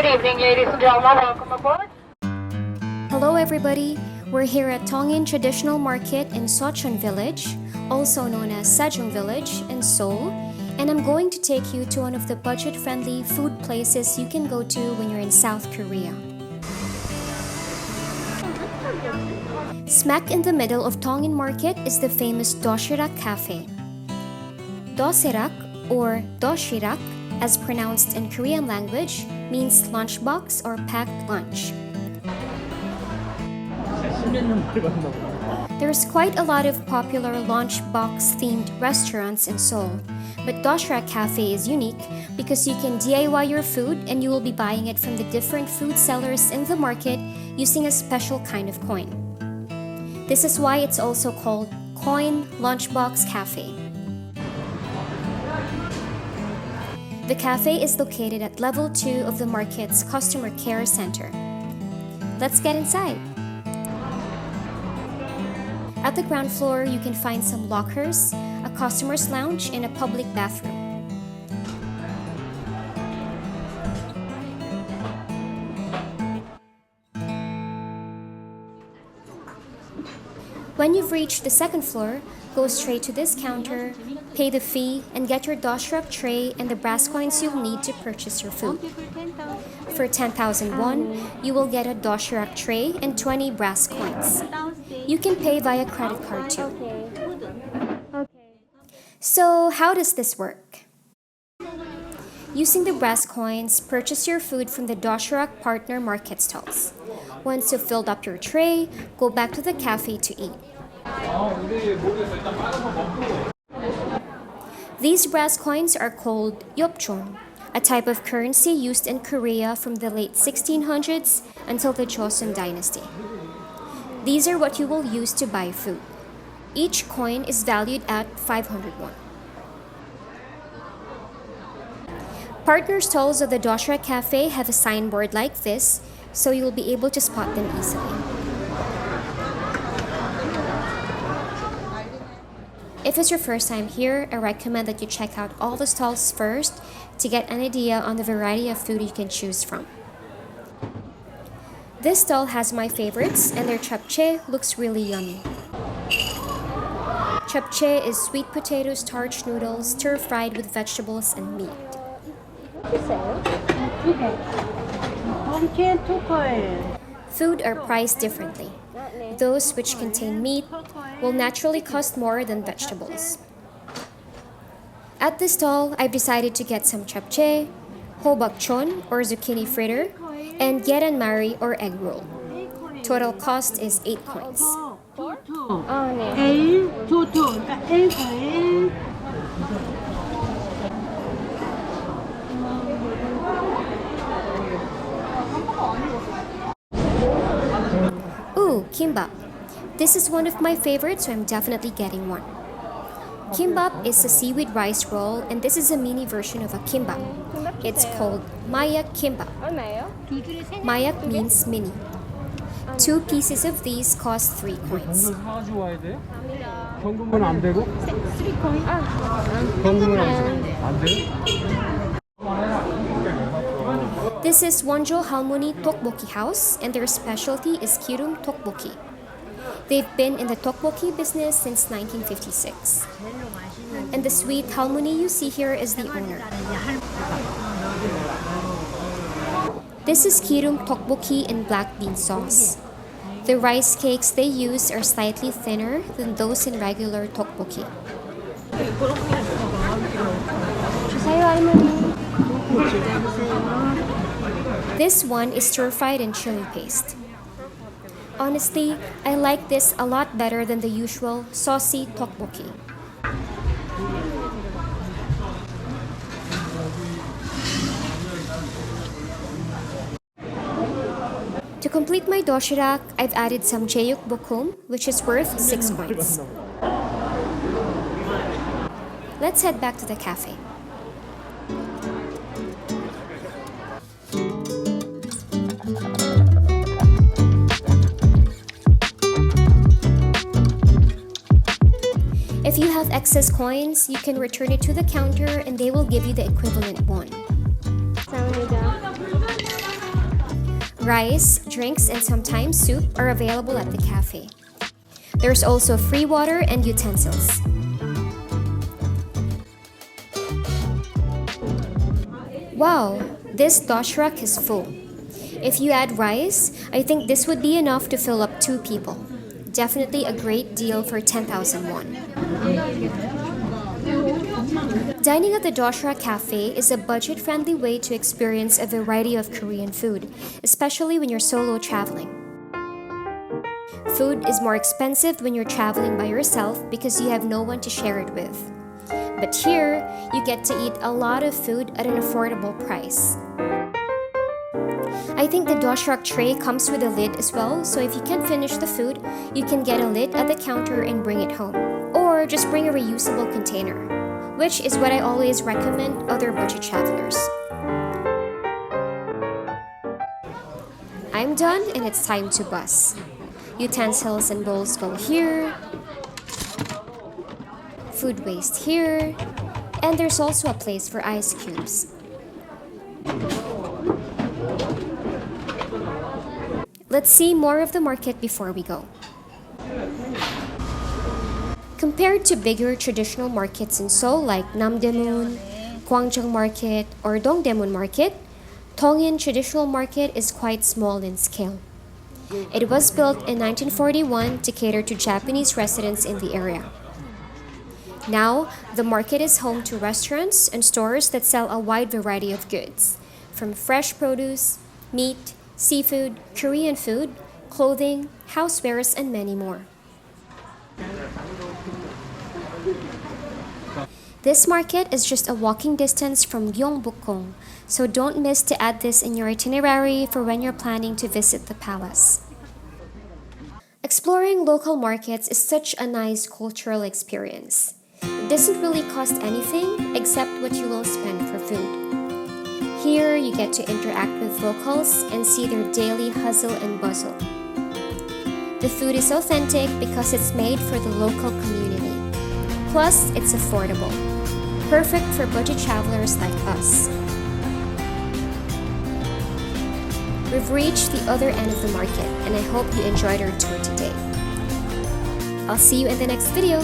evening, ladies and gentlemen. Welcome aboard. Hello everybody, we're here at Tongin Traditional Market in Sochon Village, also known as Sejong Village in Seoul, and I'm going to take you to one of the budget-friendly food places you can go to when you're in South Korea. Smack in the middle of Tongin Market is the famous Dosirak Cafe. Dosirak, or Dosirak, as pronounced in Korean language, means lunchbox or packed lunch. There's quite a lot of popular lunchbox-themed restaurants in Seoul, but Dosirak Cafe is unique because you can DIY your food and you will be buying it from the different food sellers in the market using a special kind of coin. This is why it's also called Coin Lunchbox Cafe. The cafe is located at level 2 of the market's customer care center. Let's get inside. At the ground floor, you can find some lockers, a customer's lounge, and a public bathroom. When you've reached the second floor, go straight to this counter, pay the fee, and get your Dosirak tray and the brass coins you'll need to purchase your food. For 10,000 won, you will get a Dosirak tray and 20 brass coins. You can pay via credit card too. So how does this work? Using the brass coins, purchase your food from the Dosirak partner market stalls. Once you've filled up your tray, go back to the cafe to eat. These brass coins are called yeopchon, a type of currency used in Korea from the late 1600s until the Joseon dynasty. These are what you will use to buy food. Each coin is valued at 500 won. Partner stalls of the Dosirak Cafe have a signboard like this, so you'll be able to spot them easily. If it's your first time here, I recommend that you check out all the stalls first to get an idea on the variety of food you can choose from. This stall has my favorites, and their japchae looks really yummy. Japchae is sweet potato starch noodles stir-fried with vegetables and meat. Food are priced differently. Those which contain meat will naturally cost more than vegetables. At this stall, I've decided to get some japchae, hobakchon or zucchini fritter, and geranmari or egg roll. Total cost is 8 coins. Ooh, kimbap. This is one of my favorites, so I'm definitely getting one. Kimbap is a seaweed rice roll, and this is a mini version of a kimbap. It's called mayak kimbap. Mayak means mini. 2 pieces of these cost 3 coins. This is Wonjo Halmoni Tteokbokki House, and their specialty is kirum tteokbokki. They've been in the tteokbokki business since 1956. And the sweet halmoni you see here is the owner. This is kirum tteokbokki in black bean sauce. The rice cakes they use are slightly thinner than those in regular tteokbokki. This one is stir-fried in chili paste. Honestly, I like this a lot better than the usual saucy tteokbokki. To complete my dosirak, I've added some jeyuk bokum, which is worth 6 coins. Let's head back to the cafe. If you have excess coins, you can return it to the counter and they will give you the equivalent won. Rice, drinks, and sometimes soup are available at the cafe. There's also free water and utensils. Wow, this dosrak is full. If you add rice, I think this would be enough to fill up 2 people. Definitely a great deal for 10,000 won. Dining at the Dosirak Cafe is a budget-friendly way to experience a variety of Korean food, especially when you're solo traveling. Food is more expensive when you're traveling by yourself because you have no one to share it with. But here, you get to eat a lot of food at an affordable price. I think the dosrak tray comes with a lid as well, so if you can't finish the food, you can get a lid at the counter and bring it home. Or just bring a reusable container, which is what I always recommend other budget travelers. I'm done and it's time to bus. Utensils and bowls go here. Food waste here. And there's also a place for ice cubes. Let's see more of the market before we go. Compared to bigger traditional markets in Seoul like Namdaemun, Gwangjang Market, or Dongdaemun Market, Tongin Traditional Market is quite small in scale. It was built in 1941 to cater to Japanese residents in the area. Now, the market is home to restaurants and stores that sell a wide variety of goods, from fresh produce, meat, seafood, Korean food, clothing, housewares, and many more. This market is just a walking distance from Gyeongbokgung, so don't miss to add this in your itinerary for when you're planning to visit the palace. Exploring local markets is such a nice cultural experience. It doesn't really cost anything except what you will spend for food. Here, you get to interact with locals and see their daily hustle and bustle. The food is authentic because it's made for the local community. Plus, it's affordable. Perfect for budget travelers like us. We've reached the other end of the market and I hope you enjoyed our tour today. I'll see you in the next video.